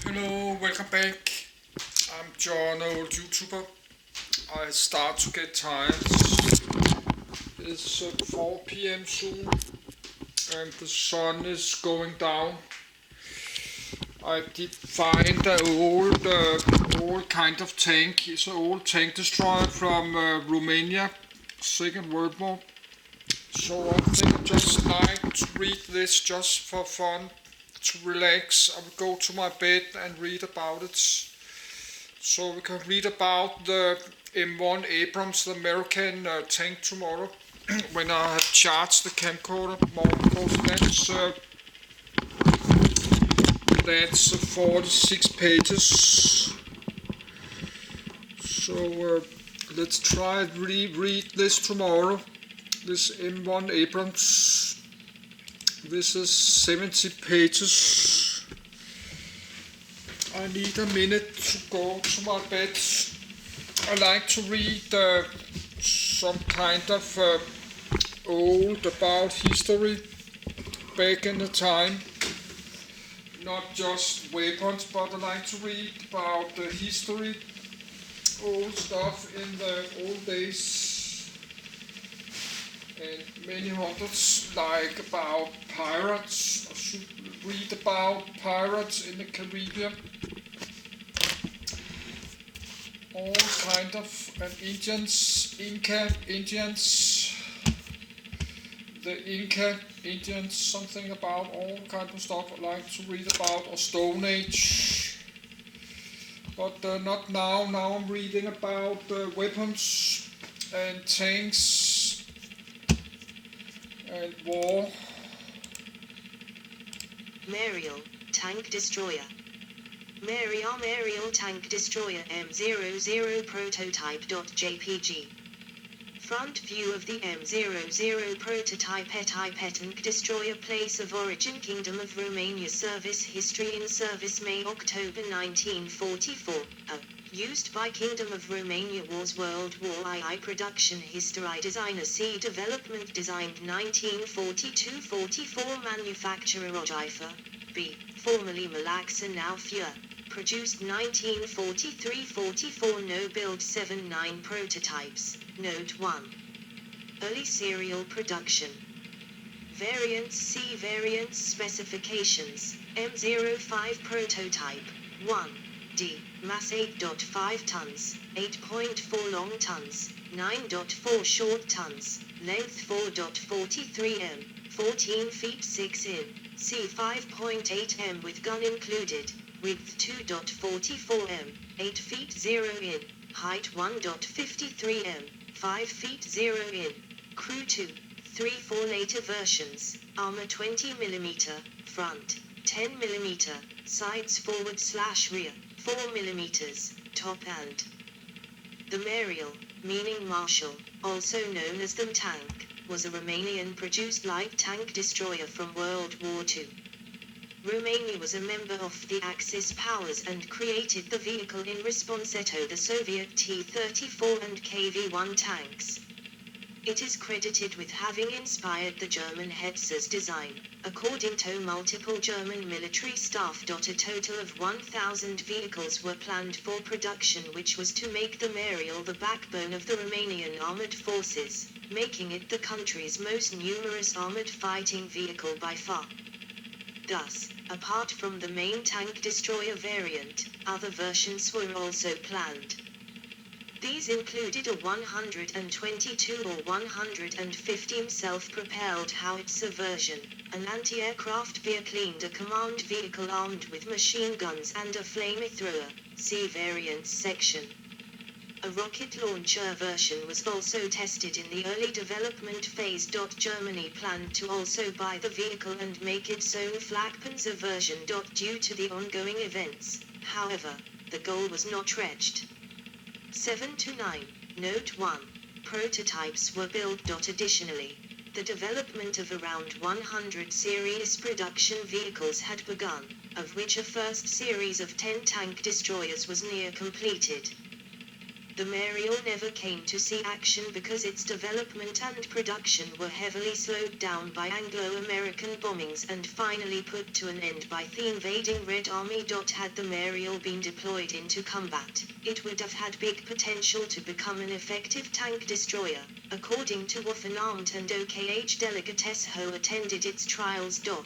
Hello, welcome back. I'm John, old YouTuber. I start to get tired. It's 4 p.m. soon, and the sun is going down. I did find an old kind of tank. It's an old tank destroyer from Romania, Second World War. So I think I just like to read this just for fun, to relax. I will go to my bed and read about it. So we can read about the M1 Abrams, the American tank tomorrow when I have charged the camcorder more because that's 46 pages. So let's try and read this tomorrow. This M1 Abrams. This is 70 pages. I need a minute to go to my bed. I like to read some kind of old about history back in the time. Not just weapons, but I like to read about the history, old stuff in the old days. And many others, like about pirates. I should read about pirates in the Caribbean. All kind of Inca Indians, the Inca Indians, something about all kind of stuff I like to read about, or Stone Age. But not now. Now I'm reading about weapons and tanks and war. Maresal, tank destroyer. Maresal tank destroyer M00 prototype.jpg. Front view of the M00 prototype tank destroyer. Place of origin Kingdom of Romania. Service history. In service May October 1944. Used by Kingdom of Romania. Wars World War II. Production history. Designer C. Development designed 1942-44. Manufacturer Ogifer. B. Formerly Malaxa, now Fur. Produced 1943-44. No build 79 prototypes. Note 1. Early serial production. Variants. C. Variants. Specifications. M05 prototype. 1. D. Mass 8.5 tons, 8.4 long tons, 9.4 short tons, length 4.43 m, 14 feet 6 in, C. 5.8 m with gun included, width 2.44 m, 8 feet 0 in, height 1.53 m, 5 feet 0 in, crew 2, 3 4 later versions, armor 20 mm, front, 10 mm, sides forward/rear, 4 mm, top and. The Maresal, meaning Marshal, also known as the tank, was a Romanian-produced light tank destroyer from World War II. Romania was a member of the Axis powers and created the vehicle in response to the Soviet T-34 and KV-1 tanks. It is credited with having inspired the German Hetzer's design. According to multiple German military staff, a total of 1,000 vehicles were planned for production, which was to make the Maresal the backbone of the Romanian armored forces, making it the country's most numerous armored fighting vehicle by far. Thus, apart from the main tank destroyer variant, other versions were also planned. These included a 122 or 115 self-propelled howitzer version, an anti-aircraft vehicle and a command vehicle armed with machine guns and a flamethrower, see variants section. A rocket launcher version was also tested in the early development phase. Germany planned to also buy the vehicle and make its own Flakpanzer version. Due to the ongoing events, however, the goal was not reached. 7 to 9. Note 1. Prototypes were built. Additionally, the development of around 100 series production vehicles had begun, of which a first series of 10 tank destroyers was near completed. The Maresal never came to see action because its development and production were heavily slowed down by Anglo-American bombings and finally put to an end by the invading Red Army. Had the Maresal been deployed into combat, it would have had big potential to become an effective tank destroyer, according to Waffenamt and OKH delegates who attended its trials. 2.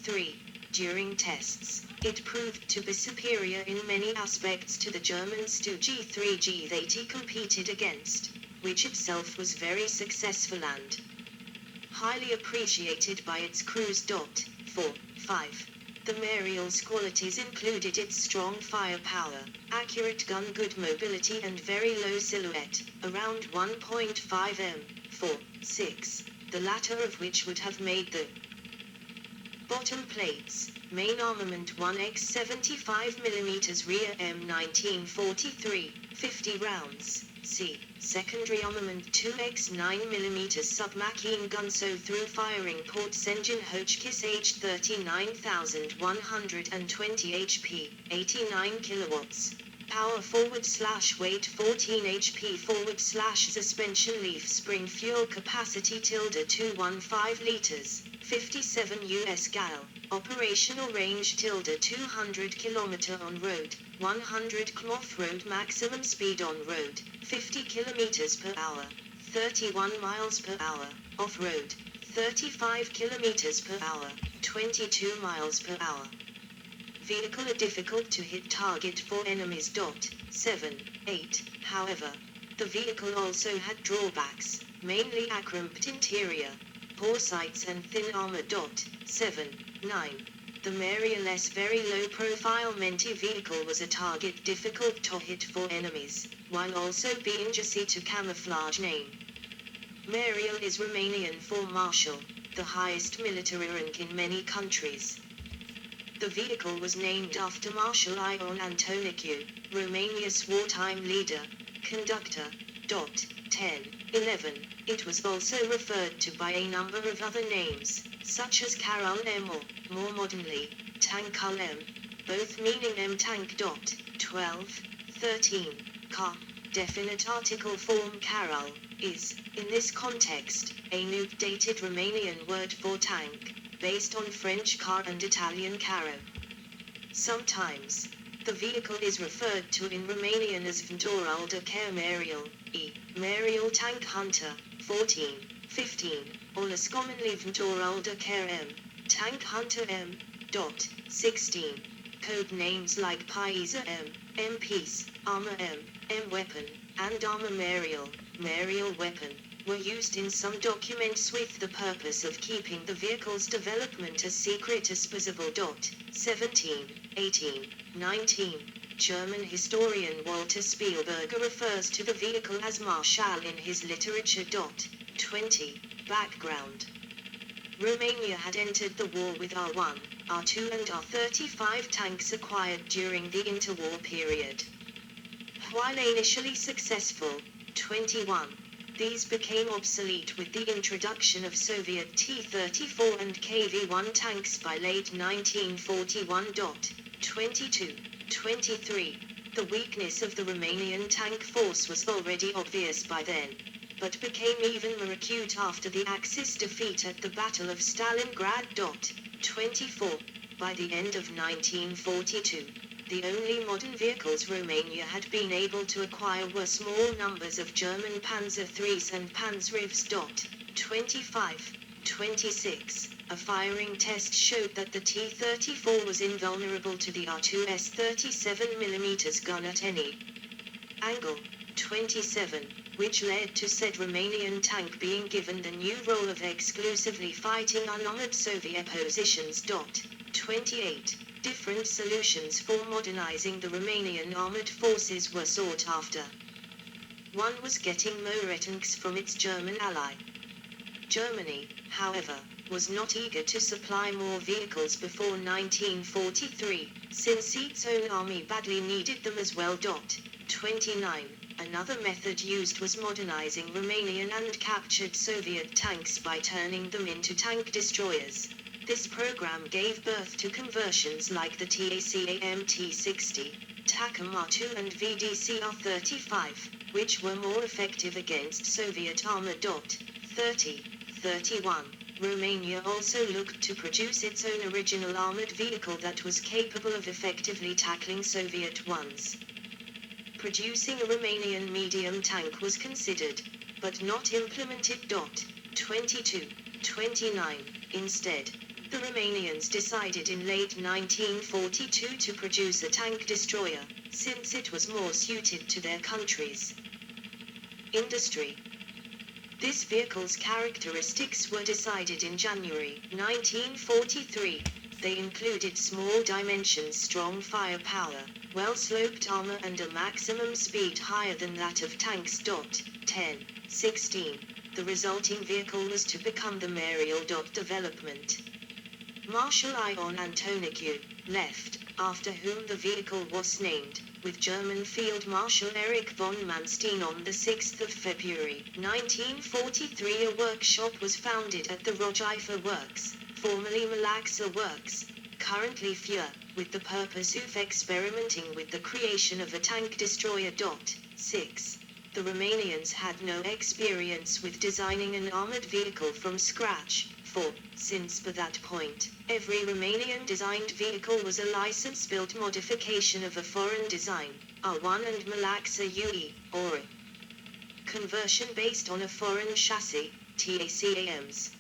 3. During tests, it proved to be superior in many aspects to the German Stu-G3G that he competed against, which itself was very successful and highly appreciated by its crews. 4. 5. The Maresal's qualities included its strong firepower, accurate gun, good mobility and very low silhouette, around 1.5 m. 4. 6. The latter of which would have made the bottom plates, main armament 1x 75mm rear M1943, 50 rounds, c. Secondary armament 2x 9mm submachine gun so through firing ports engine Hotchkiss H 39,120 HP, 89 kilowatts. Power forward/weight 14 HP /suspension leaf spring fuel capacity 215 liters, 57 US gal. Operational range 200 km on road, 100 km off road. Maximum speed on road 50 km per hour, 31 miles per hour. Off road 35 km per hour, 22 miles per hour. Vehicle a difficult to hit target for enemies. 7. 8. However, the vehicle also had drawbacks, mainly a cramped interior, poor sights and thin armor. 7. 9. The Maresal's very low profile Menti vehicle was a target difficult to hit for enemies, while also being easy to camouflage. Name: Maresal is Romanian for marshal, the highest military rank in many countries. The vehicle was named after Marshal Ion Antoniciu, Romania's wartime leader, conductor. 10. 11. It was also referred to by a number of other names, such as Carol M or, more modernly, Tankul M, both meaning M-tank. 12. 13. Car. Definite article form Carol is, in this context, a new-dated Romanian word for tank, based on French car and Italian carro. Sometimes, the vehicle is referred to in Romanian as Vânturul de Care Maresal, e. Maresal Tank Hunter, 14, 15, or less commonly Vânturul de Care M, Tank Hunter M. 16. Code names like Paisa M, M-Piece, Armor M, M-Weapon, and Armor Maresal, Maresal Weapon, were used in some documents with the purpose of keeping the vehicle's development as secret as possible. 17, 18, 19. German historian Walter Spielberger refers to the vehicle as Maresal in his literature. 20. Background: Romania had entered the war with R1, R2 and R35 tanks acquired during the interwar period. While initially successful, 21. These became obsolete with the introduction of Soviet T-34 and KV-1 tanks by late 1941. 22. 23. The weakness of the Romanian tank force was already obvious by then, but became even more acute after the Axis defeat at the Battle of Stalingrad. 24. By the end of 1942, the only modern vehicles Romania had been able to acquire were small numbers of German Panzer IIIs and Panzerivs. 25. 26. A firing test showed that the T-34 was invulnerable to the R2's 37mm gun at any angle. 27. Which led to said Romanian tank being given the new role of exclusively fighting unarmored Soviet positions. 28. Different solutions for modernizing the Romanian armored forces were sought after. One was getting more tanks from its German ally. Germany, however, was not eager to supply more vehicles before 1943, since its own army badly needed them as well. 29. Another method used was modernizing Romanian and captured Soviet tanks by turning them into tank destroyers. This program gave birth to conversions like the TACAM T-60, Takamatsu and VDCR-35, which were more effective against Soviet armor. 31. Romania also looked to produce its own original armored vehicle that was capable of effectively tackling Soviet ones. Producing a Romanian medium tank was considered, but not implemented. 22. 29. Instead, the Romanians decided in late 1942 to produce a tank destroyer, since it was more suited to their country's industry. This vehicle's characteristics were decided in January 1943. They included small dimensions, strong firepower, well-sloped armor and a maximum speed higher than that of tanks. 10. 16. The resulting vehicle was to become the Maresal. Development. Marshal Ion Antonescu left, after whom the vehicle was named, with German Field Marshal Erich von Manstein on the 6th of February 1943. A workshop was founded at the Rojaifa Works, formerly Malaxa Works, currently FUR, with the purpose of experimenting with the creation of a tank destroyer. 6. The Romanians had no experience with designing an armored vehicle from scratch, since by that point, every Romanian-designed vehicle was a license-built modification of a foreign design, R1 and Malaxa UE, or a conversion based on a foreign chassis, TACAMs.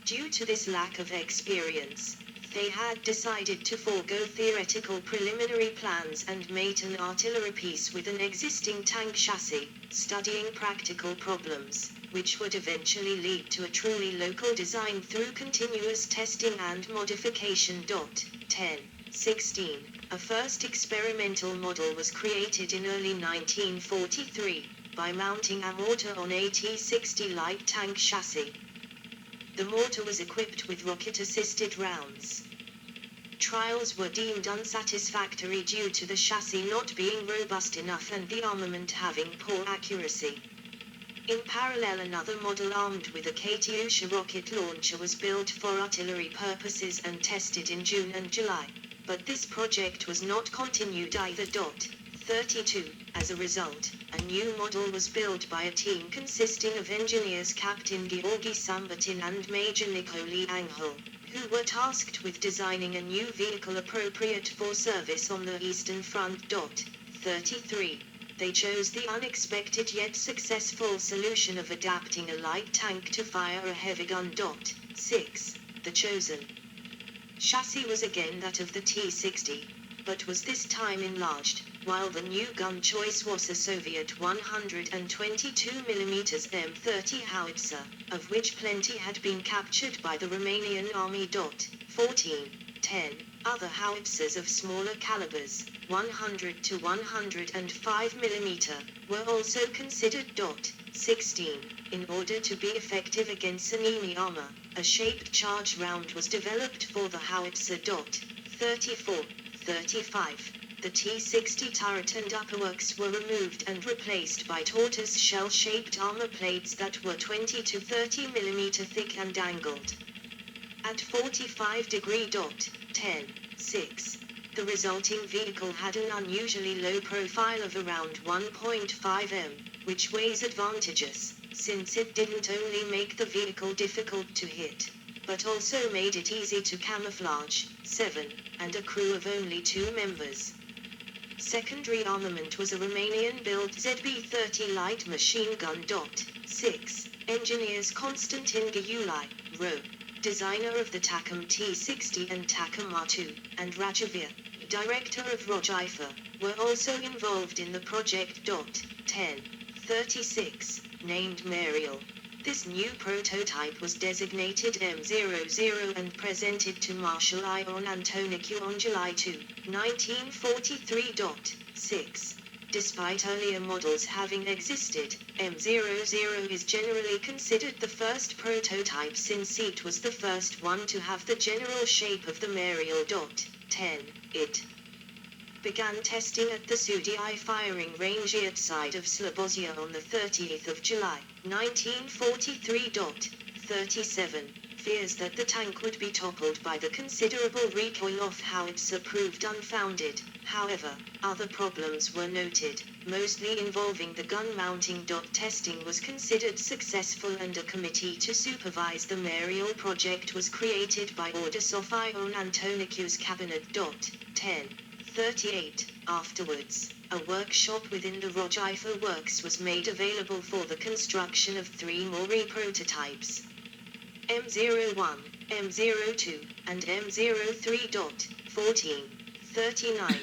Due to this lack of experience, they had decided to forego theoretical preliminary plans and mate an artillery piece with an existing tank chassis, studying practical problems, which would eventually lead to a truly local design through continuous testing and modification. 10. 16. A first experimental model was created in early 1943, by mounting a mortar on a T-60 light tank chassis. The mortar was equipped with rocket-assisted rounds. Trials were deemed unsatisfactory due to the chassis not being robust enough and the armament having poor accuracy. In parallel, another model armed with a Katyusha rocket launcher was built for artillery purposes and tested in June and July, but this project was not continued either. 32. As a result, a new model was built by a team consisting of engineers Captain Georgi Sambatin and Major Nicolae Angel, who were tasked with designing a new vehicle appropriate for service on the Eastern Front. 33. They chose the unexpected yet successful solution of adapting a light tank to fire a heavy gun. 6. The chosen chassis was again that of the T-60, but was this time enlarged, while the new gun choice was a Soviet 122mm M30 howitzer, of which plenty had been captured by the Romanian army. 14. 10. Other howitzers of smaller calibers, 100 to 105mm, were also considered. 16. In order to be effective against enemy armor, a shaped charge round was developed for the howitzer. 34. 35. The T-60 turret and upperworks were removed and replaced by tortoise shell-shaped armor plates that were 20 to 30mm thick and angled at 45 degree. 10. 6. The resulting vehicle had an unusually low profile of around 1.5 m, which weighs advantageous, since it didn't only make the vehicle difficult to hit, but also made it easy to camouflage. 7. And a crew of only 2 members. Secondary armament was a Romanian-built ZB-30 light machine gun. 6. Engineers Constantin Ghiulai, RO, designer of the Tacom T-60 and Takamatsu, and Rajavir, director of Rojaifa, were also involved in the project. 10. 36. Named Maresal. This new prototype was designated M00 and presented to Marshal Ion Antonescu on July 2, 1943. 6. Despite earlier models having existed, M00 is generally considered the first prototype since it was the first one to have the general shape of the Maresal. 10. It began testing at the Sudii firing range outside of Slobozia on the 30th of July, 1943. 37. fears that the tank would be toppled by the considerable recoil of howitzer proved unfounded. However, other problems were noted, mostly involving the gun mounting. Testing was considered successful and a committee to supervise the Maresal project was created by orders of Ion Antoniciu's cabinet. 1038. Afterwards, a workshop within the Rojifo works was made available for the construction of 3 more prototypes. M01, M02, and M03. 1439.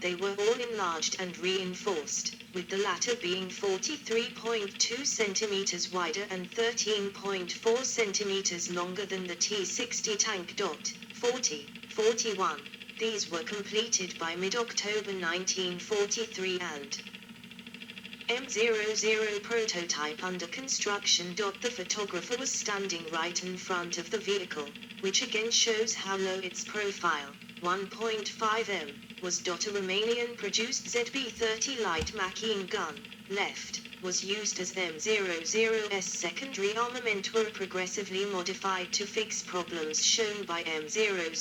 They were all enlarged and reinforced, with the latter being 43.2 cm wider and 13.4 cm longer than the T-60 tank. 41. These were completed by mid-October 1943 and M00 prototype under construction. The photographer was standing right in front of the vehicle, which again shows how low its profile, 1.5 m, was. A Romanian-produced ZB-30 light machine gun, left, was used as M00's secondary armament were progressively modified to fix problems shown by M00.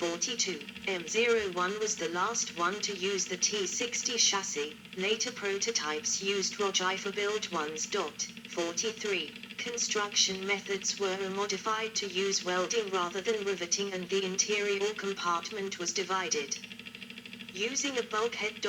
42. M01 was the last one to use the T-60 chassis, later prototypes used Rojifo-built ones. 43. Construction methods were modified to use welding rather than riveting and the interior compartment was divided using a bulkhead.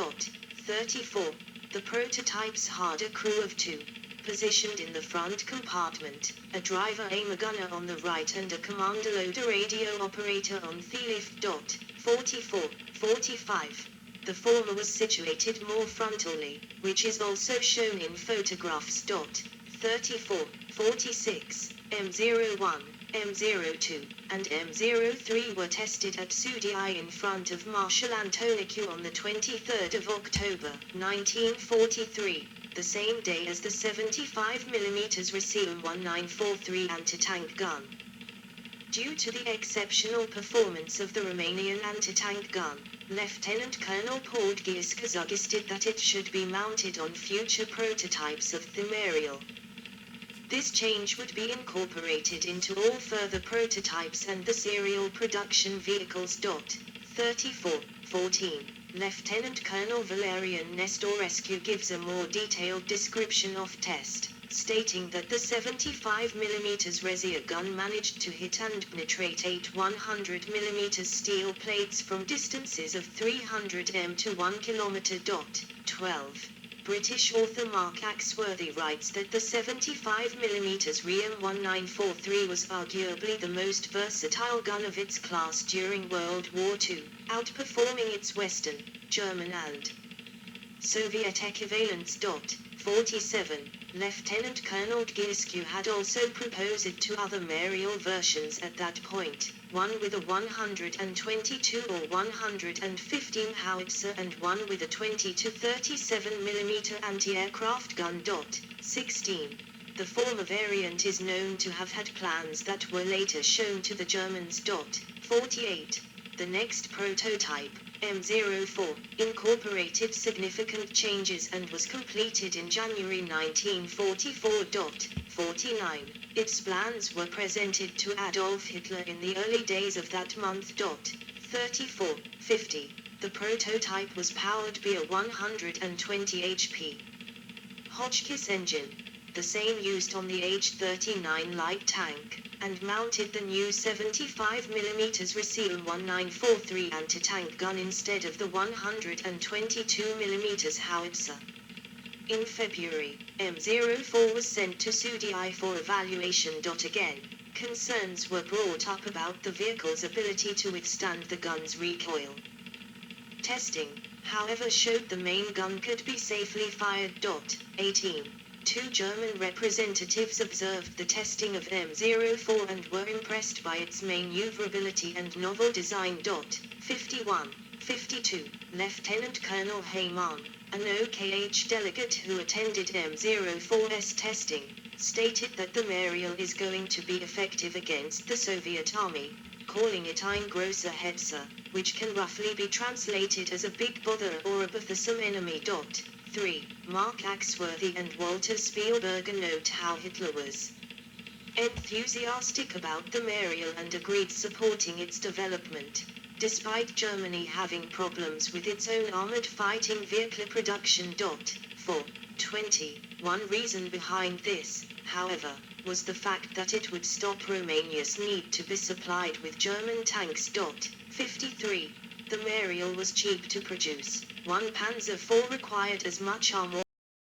34. The prototypes had a crew of 2, positioned in the front compartment, a driver aim gunner on the right and a commander loader radio operator on the left. 45. The former was situated more frontally, which is also shown in photographs. 34. 46. M01, M02, and M03 were tested at Sudi in front of Marshal Antoniciu on the 23rd of October, 1943, the same day as the 75mm Raseum 1943 anti-tank gun. Due to the exceptional performance of the Romanian anti-tank gun, Lieutenant Colonel Podghiescu suggested that it should be mounted on future prototypes of the Maresal. This change would be incorporated into all further prototypes and the serial production vehicles. 34. 14. Lieutenant Colonel Valerian Nestorescu gives a more detailed description of test, stating that the 75mm Raseum gun managed to hit and penetrate 8 100mm steel plates from distances of 300 m to 1 km. 12. British author Mark Axworthy writes that the 75mm Raseum 1943 was arguably the most versatile gun of its class during World War II, outperforming its Western, German and Soviet equivalents. 47. Lieutenant Colonel Podghiescu had also proposed it to other Maresal versions at that point, one with a 122 or 115 howitzer and one with a 20 to 37mm anti-aircraft gun. 16. The former variant is known to have had plans that were later shown to the Germans. 48. The next prototype, M04, incorporated significant changes and was completed in January 1944. 49. Its plans were presented to Adolf Hitler in the early days of that month. 34. 50. The prototype was powered by a 120 HP Hotchkiss engine, the same used on the H-39 light tank, and mounted the new 75mm Raseum 1943 anti-tank gun instead of the 122mm howitzer. In February, M04 was sent to Sudi for evaluation. Again, concerns were brought up about the vehicle's ability to withstand the gun's recoil. Testing, however, showed the main gun could be safely fired. 18. 2 German representatives observed the testing of M04 and were impressed by its maneuverability and novel design. 51. 52. Lieutenant Colonel Hayman, an OKH delegate who attended M04's testing, stated that the Maresal is going to be effective against the Soviet Army, calling it ein großer Hetzer, which can roughly be translated as a big bother or a bothersome enemy. 3. Mark Axworthy and Walter Spielberger note how Hitler was enthusiastic about the Maresal and agreed supporting its development, despite Germany having problems with its own armored fighting vehicle production. For 21 reason behind this, however, was the fact that it would stop Romania's need to be supplied with German tanks. 53. The Maresal was cheap to produce. One Panzer IV required as much armor